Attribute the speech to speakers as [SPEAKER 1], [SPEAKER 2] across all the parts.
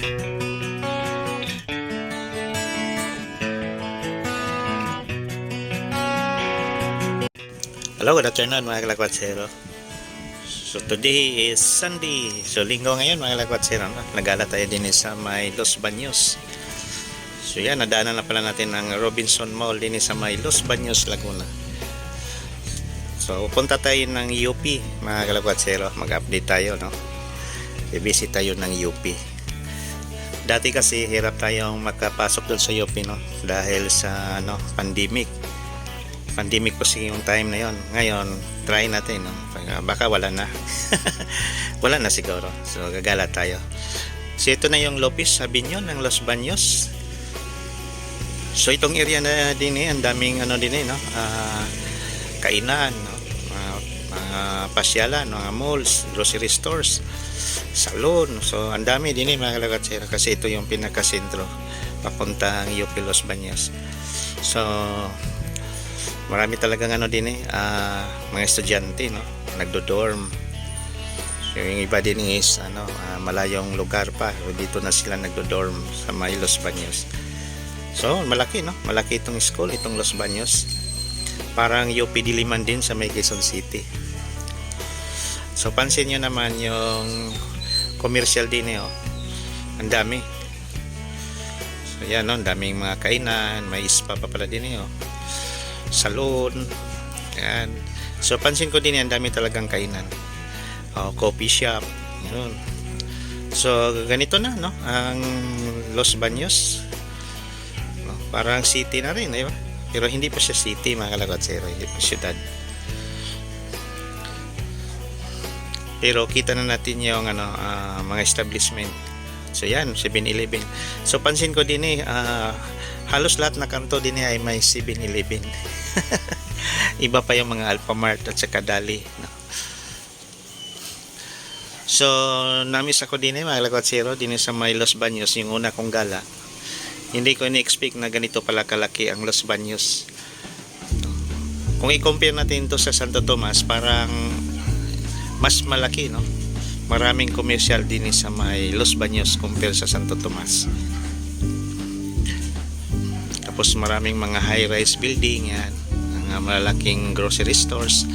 [SPEAKER 1] Hello, good afternoon mga kalakwatsero. So today is Sunday. So linggo ngayon mga kalakwatsero, no? Nagala tayo din sa may Los Baños. So yan, nadaanan na pala natin ang Robinson Mall din sa may Los Baños, Laguna. So punta tayo ng UP mga kalakwatsero. Mag-update tayo, no? I-visit tayo ng UP. Dati kasi hirap tayong makapasok doon sa UP, no? Dahil sa pandemic kasi yung time na yon. Ngayon try natin, no? Baka wala na wala na siguro, so gagala tayo. So ito na yung Lopez Avenue ng Los Baños. So itong area na din ang daming din no? Kainan, no? Mga pasyalan, mga malls, grocery stores, salon. So ang dami din mga kalakatsero kasi ito yung pinakasentro papuntang UP Los Baños. So marami talagang din mga estudyante, no, nagdo-dorm. So, yung iba din is malayong lugar pa, dito na sila nagdo-dorm sa may Los Baños. So malaki, no, malaki itong school, itong Los Baños. Parang UP Diliman din sa may Quezon City. So pansin nyo naman yung commercial din, ang dami. So yan, no, ang daming mga kainan, may spa pa pala din, salon. Yan. So pansin ko din yan, dami talagang kainan. Coffee shop. Yun. So ganito na, no, ang Los Baños. No, parang city na rin, diba? Pero hindi pa siya city mga kalakatsero, hindi pa syudad. Pero kita na natin yung mga establishment. So yan, 7-Eleven. So pansin ko din halos lahat na kanto din ay may 7-Eleven. Iba pa yung mga Alphamart at saka Dali, no? So namiss ako din mga kalakatsero din sa may Los Baños, yung una kong gala. Hindi ko ini-expect na ganito pala kalaki ang Los Baños. Kung i-compare natin to sa Santo Tomas, parang mas malaki, no? Maraming commercial din sa may Los Baños compare sa Santo Tomas. Tapos maraming mga high-rise building, yan, mga malalaking grocery stores.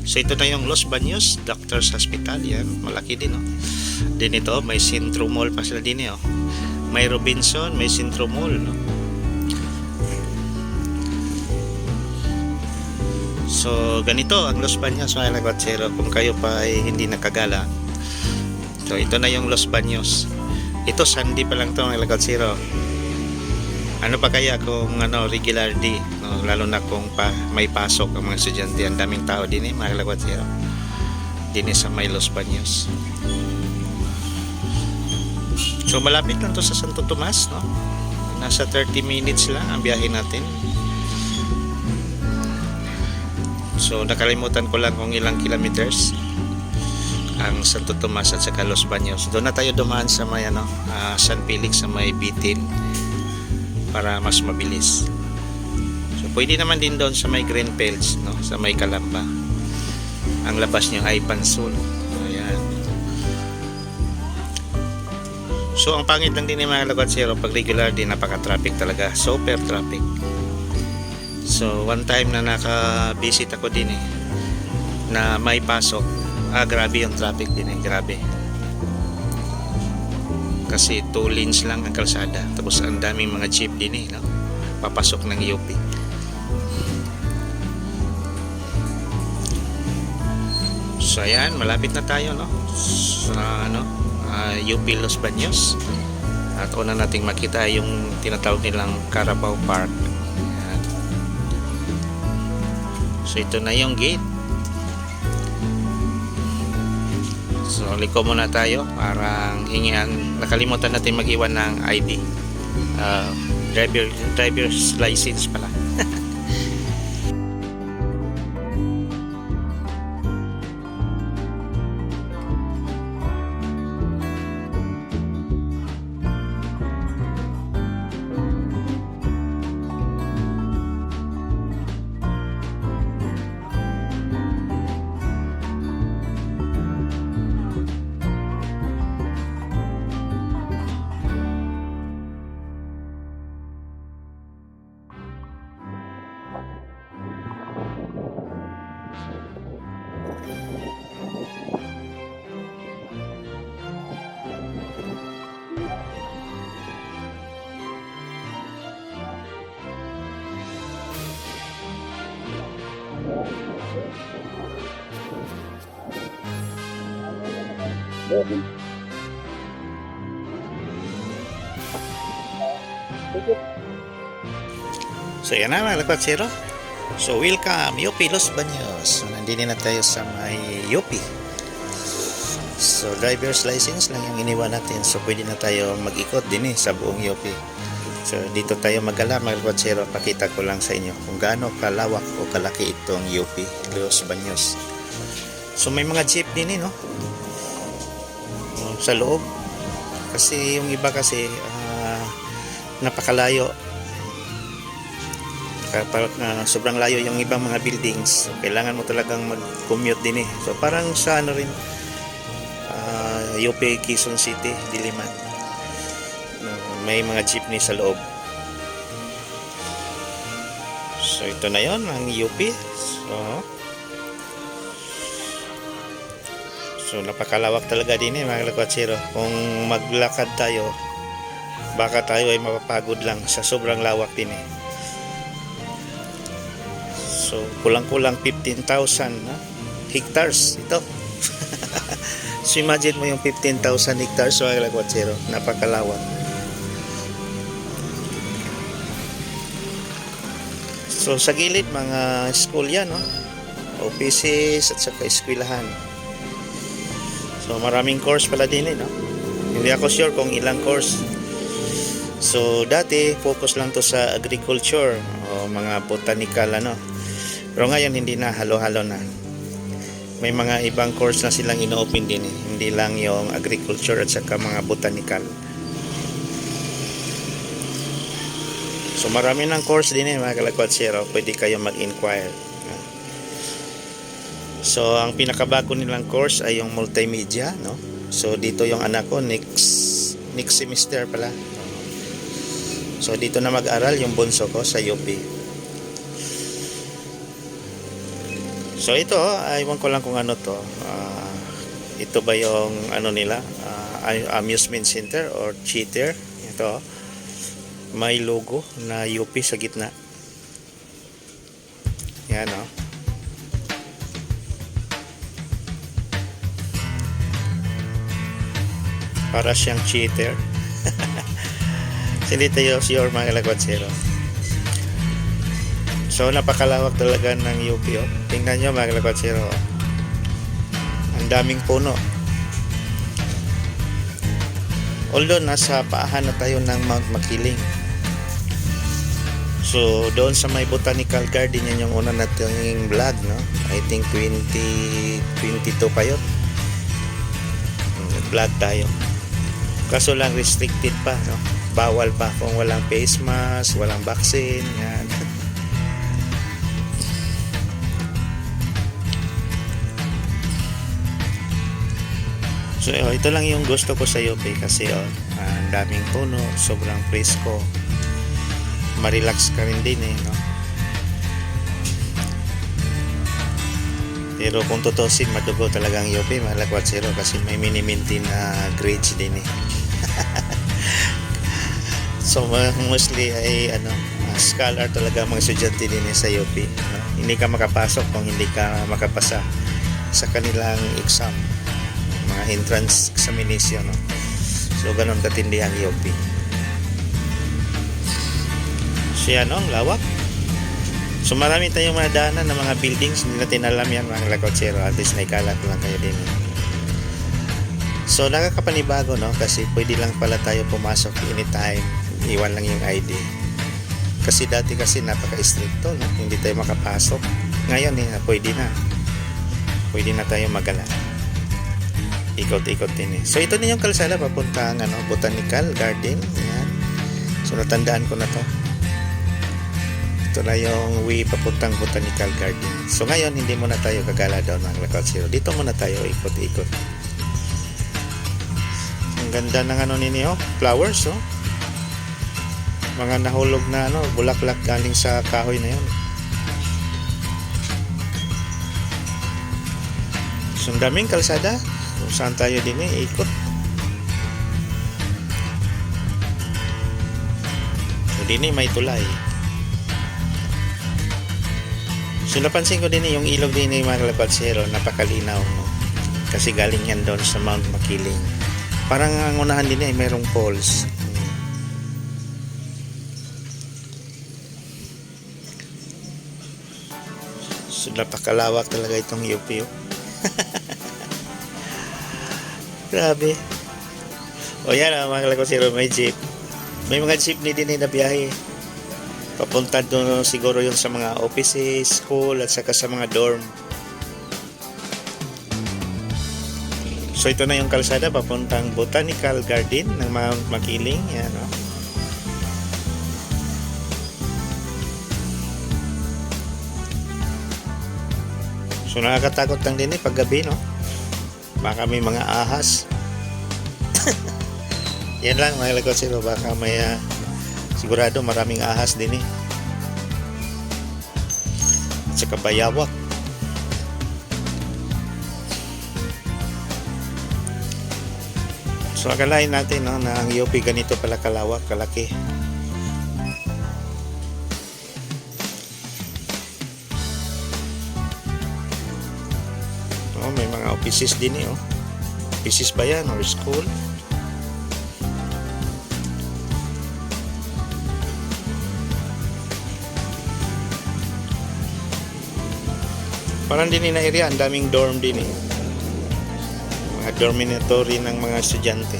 [SPEAKER 1] So ito na yung Los Baños Doctors Hospital, yan, malaki din, no? Din ito, may Centro Mall pa sila din, may Robinson, may Centro Mall, no? So ganito ang Los Baños mga kalakatsero, kung kayo pa ay hindi nakagala. So ito na yung Los Baños. Ito Sunday pa lang to mga kalakatsero. Ano pa kaya kung regular day, no? Lalo na kung may pasok ang mga estudyante, ang daming tao din mga kalakatsero din sa may Los Baños. So malapit lang to sa Santo Tomas, no? Nasa 30 minutes lang ang biyahe natin. So nakalimutan ko lang kung ilang kilometers ang Santo Tomas at saka Los Baños. Doon na tayo dumaan sa may San Felix sa may Bitin para mas mabilis. So pwede naman din doon sa may Greenfields, no, sa may Calamba. Ang labas niyo ay Pansul. Ayan. So ang pangit lang din ng mga kalakatsero, pag regular din napaka-traffic talaga, super traffic. So one time na naka-visit ako din na may pasok, grabe yung traffic din, grabe. Kasi 2 lanes lang ang kalsada, tapos ang daming mga jeep din, no? Papasok ng UP. So ayan, malapit na tayo, no, sa UP Los Baños. At una nating makita yung tinatawag nilang Carabao Park. Ayan. So ito na yung gate. So liko muna tayo, parang hingian, nakalimutan natin mag-iwan ng ID, driver's license pala. So yan na mga lakwatsero. So welcome UP Los Baños. So nandito na tayo sa may UP. So driver's license lang yung iniwan natin. So pwede na tayo mag-ikot din sa buong UP. So dito tayo mag-ala mga lakwatsero. Pakita ko lang sa inyo kung gaano kalawak o kalaki itong UP Los Baños. So may mga jeep din no? Sa loob. Kasi yung iba kasi napakalayo. Kapag sobrang layo yung ibang mga buildings, so kailangan mo talagang mag-commute din So parang sa ano rin UP Quezon City, Diliman. May mga jeepney sa loob. So ito na yon ang UP. So napakalawak talaga din mga lakwatsero. Kung maglakad tayo, baka tayo ay mapapagod lang sa sobrang lawak din So, kulang-kulang 15,000 hectares ito. So, imagine mo yung 15,000 hectares mga lakwatsero. Napakalawak. So, sa gilid, mga school yan, offices at saka eskwelahan. So, maraming course pala din, Hindi ako sure kung ilang course. So, dati, focus lang to sa agriculture o mga botanical, Pero ngayon hindi na, halo-halo na. May mga ibang course na silang ino-open din Hindi lang yung agriculture at saka mga botanical. So marami ng course din mga kalakwatsero. Pwede kayo mag-inquire. So ang pinakabago nilang course ay yung multimedia, So dito yung anak ko next semester pala. So dito na mag-aral yung bunso ko sa UP. So ito, iwan ko lang kung ano to. Ito ba yung nila? Amusement center or theater? Ito. May logo na UP sa gitna. Yan Para siyang theater. Hindi tayo sure mga kalakwatsero. So napakalawak talaga ng UP Tingnan nyo mga kalakwatsero. Ang daming puno. Although nasa paahan na tayo ng Mount Makiling. So doon sa may botanical garden yan yung una nating vlog I think 2022 pa yun. Vlog tayo. Kaso lang restricted pa Bawal pa kung walang face mask, walang vaccine yan. So ito lang yung gusto ko sa UP kasi ang daming puno, sobrang presko. Ma-relax ka rin din Pero kung tutusin, madugo talagang UP mga lakwatsero kasi may mini-maintain na grades din So mostly ay scholar talaga mga estudyante din sa UP Hindi ka makapasok kung hindi ka makapasa sa kanilang exam, mga entrance examination So ganun katindi ang UP. So yan ang lawak. So marami tayong madaanan ng mga buildings. Hindi natin alam yan mga lakwatsero. At least naikalat lang kayo din So nakakapanibago kasi pwede lang pala tayo pumasok anytime. Iwan lang yung ID. Kasi dati kasi napaka-stricto Hindi tayo makapasok. Ngayon pwede na. Pwede na tayo magala. Ikot-ikot din So ito na yung kalsada papuntang botanical garden. Yan. So natandaan ko na to. Ito na yung way papuntang botanical garden. So ngayon hindi muna tayo gagala doon mga lakwatsero. Dito muna tayo ikot-ikot. Ang ganda ng ninyo, flowers Mga nahulog na bulaklak galing sa kahoy na yun. So ang daming kalsada. Kung saan tayo din ikot. So din may tulay. So napansin ko din yung ilog din mga kalabatsero, napakalinaw, no? Kasi galing yan doon sa Mount Makiling. Parang ang unahan din ay mayroong falls. So napakalawak talaga itong UP. Grabe. O yan mga kalabatsero, may jeep. May mga jeepney din na biyahe. Papunta doon siguro yun sa mga offices, school, at saka sa mga dorm. So ito na yung kalsada papuntang Botanical Garden ng Mount Makiling. Yan, no? So nakakatakot lang din pag gabi, no? Baka may mga ahas. Yan lang mga kalabatsero, baka may sigurado maraming ahas din eh. At saka bayawak. So akalain natin, no, na ang UP ganito pala kalawak, kalaki. Oh, may mga offices din eh. Oh. Offices ba yan or school? Parang din na area, ang daming dorm din eh. Mga dormitory ng mga estudyante.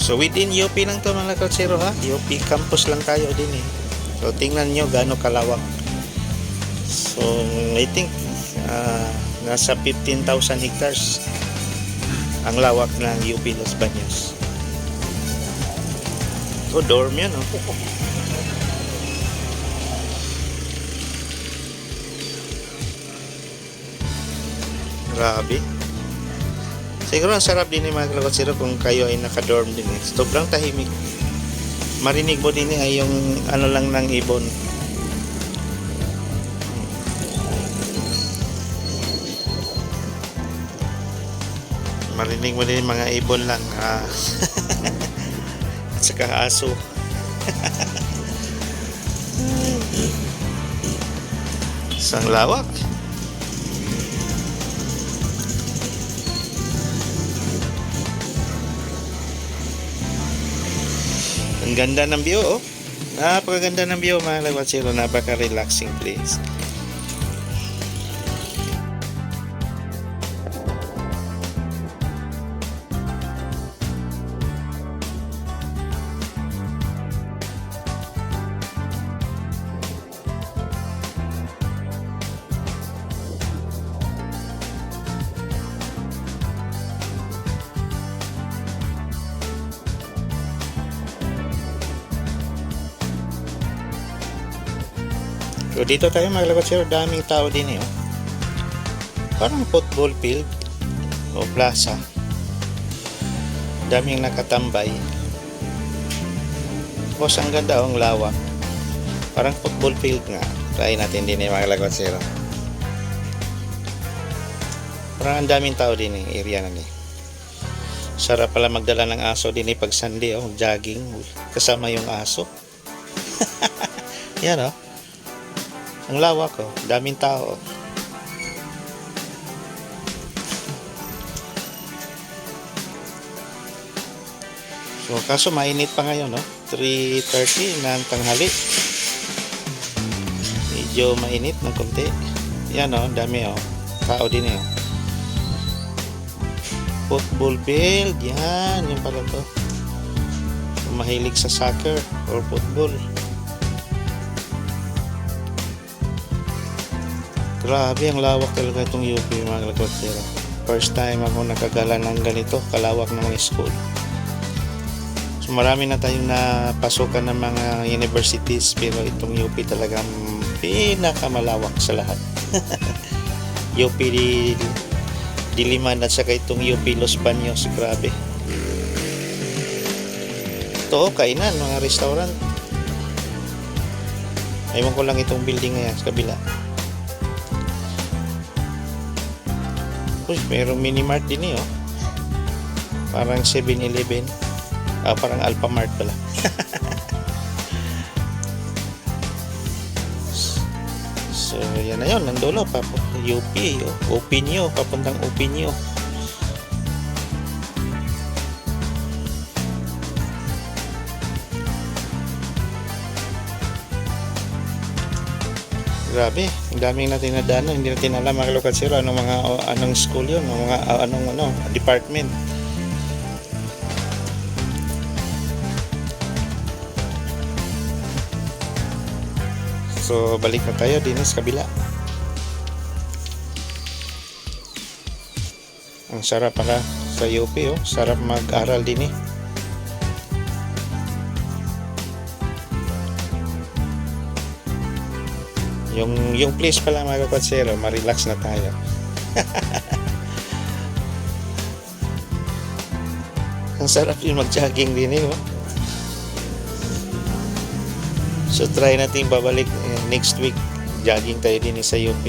[SPEAKER 1] So within UP lang to mga kalabatsero, ha? UP campus lang tayo din eh. So tingnan nyo gaano kalawak. So I think nasa 15,000 hectares ang lawak ng UP Los Baños. Oh, dorm yan, oh. Grabe. Siguro ang sarap din yung mga kalabatsero kung kayo ay naka-dorm din eh. Sobrang tahimik. Marinig mo din ay yung ano lang ng ibon. Marinig mo din yung mga ibon lang. Saka aso. Isang lawak. Ang ganda ng view, oh. Napakaganda ng view mga kalabatsero, napaka-relaxing place. So dito tayo mga kalabatsero, daming tao din eh. Oh. Parang football field o plaza. Daming nakatambay. Tapos ang ganda, ang lawak. Parang football field nga. Try natin din eh mga kalabatsero. Parang ang daming tao din eh, area na eh. Sarap pala magdala ng aso din eh pag Sunday, oh, jogging kasama yung aso. Yan, oh. Ang lawak, oh. Daming tao. So kaso mainit pa ngayon, no? 3:30 ng tanghali. Medyo mainit ng konti. Yan, oh, dami, oh. Tao din eh. Football field, yan, yung pala to. Mahilig sa soccer or football. Grabe, ang lawak talaga itong UP mga kalabatsero. First time ako nakagala ng ganito kalawak ng mga school. So marami na tayong napasukan ng mga universities, pero itong UP talagang pinakamalawak sa lahat. UP Diliman at saka itong UP Los Baños, grabe. Ito, kainan, mga restaurant. Ewan ko lang itong building ngayon sa kabila. Uy, mayroong mini mart din eh, oh. Parang 7-Eleven. Parang Alphamart pala. So, yan na yun. Nandulo, UP, Opinio, papuntang Opinio. Grabe, ang daming natin nadaanan. Hindi natin alam mga Lokatsero anong school yun, anong department. So, balik na tayo din sa kabila. Ang sarap pala sa UP, oh. Sarap mag-aral din eh. Yung place pala mga Lokatsero, ma-relax na tayo. Ang sarap yung mag-jogging din eh, oh. So try natin babalik next week. Jogging tayo din sa UP.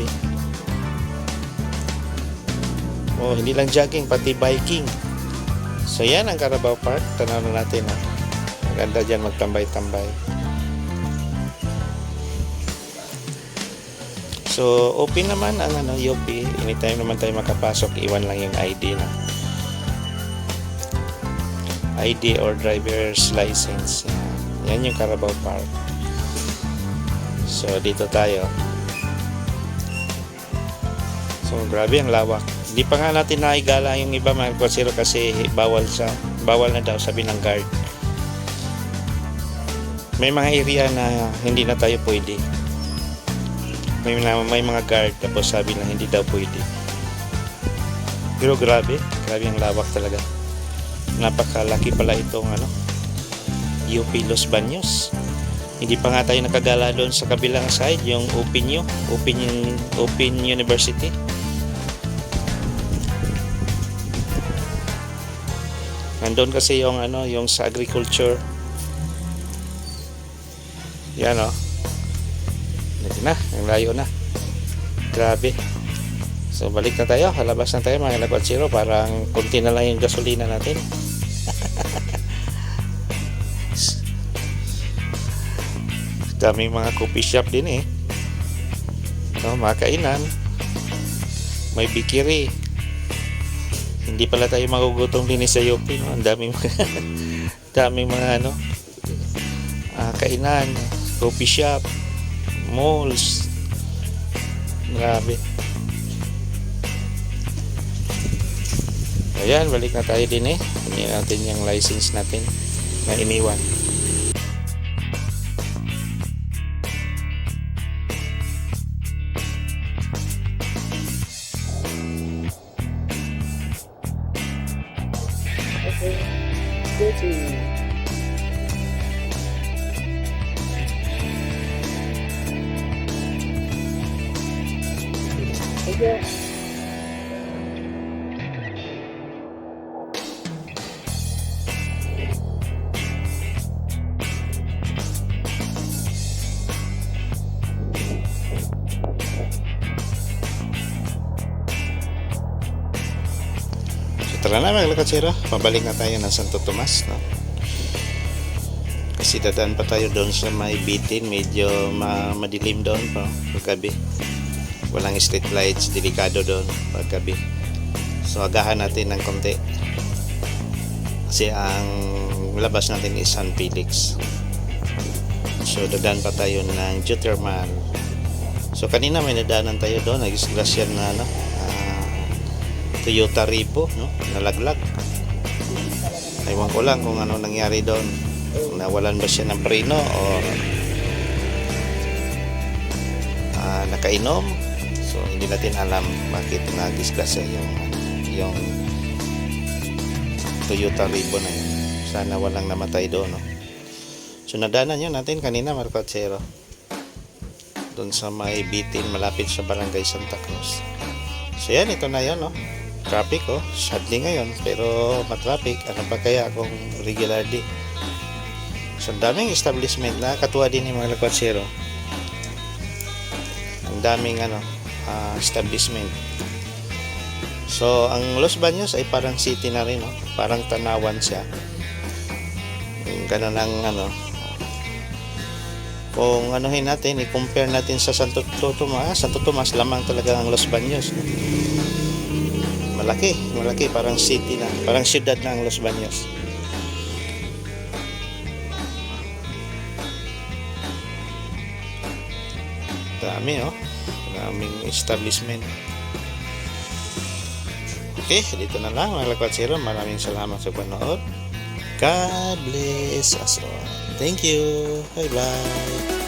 [SPEAKER 1] Oh, hindi lang jogging, pati biking. So yan ang Carabao Park. Tanaw na natin. Maganda dyan magtambay-tambay. So open naman ang UP. Anytime naman tayo makapasok. Iwan lang yung ID na. ID or driver's license. Yan yung Carabao Park. So dito tayo. So grabe ang lawak. Hindi pa nga natin naigala yung iba mga Lokatsero kasi bawal na daw, sabi ng guard. May mga area na hindi na tayo pwede. May mga guard tapos sabi na hindi daw pwede. Pero grabe ang lawak talaga. Napakalaki pala itong UP Los Baños. Hindi pa nga tayo nakagala doon sa kabilang side, yung Open University. Nandun kasi yung yung sa agriculture. Yan ang layo na. Grabe. So balik na tayo, halabas na tayo mga Lokatsero, parang konti na lang yung gasolina natin. Daming mga coffee shop din eh. Mga kainan. May bikiri. Hindi pala tayo magugutom din sa UP, no? Ang daming mga kainan, coffee shop, malls. Grabe. Ayan, balik na tayo din eh. Hindi natin yung license natin na iniwan. Tara na mga Lokatsero, pabalik na tayo ng Santo Tomas, no? Kasi dadaan pa tayo doon sa may bitin, medyo madilim doon pa paggabi. Walang street lights, delikado doon paggabi. So agahan natin ng konti. Kasi ang labas natin is San Felix. So dadaan pa tayo ng geothermal. So kanina may nadaanan tayo doon, nag-isgrasyan na Toyota Rivo, no? Nalaglag. Ewan ko lang kung ano nangyari doon. Nawalan ba siya ng preno o nakainom. So hindi natin alam bakit na-disgrasya yung Toyota Rivo na yun. Sana walang namatay doon, no? So nadaanan yun natin kanina mga Lokatsero. Doon sa may bitin, malapit sa Barangay Santa Cruz. So yan, ito na yun, no? Traffic, sadly ngayon, pero matraffic. Ano pa kaya kung regular day? So daming establishment na katuwa din yung mga Lokatsero. Ang daming establishment. So ang Los Baños ay parang city na rin, no? parang tanawan siya. Yung ganun ang ano. Kung anuhin natin, i-compare natin sa Santo Tomas lamang talaga ang Los Baños. Malaki, parang city na, parang syudad na ang Los Baños. Dami, oh. Daming establishment. Okay, dito na lang mga lakwatsero. Maraming salamat sa panood. God bless us all. Thank you. Bye-bye.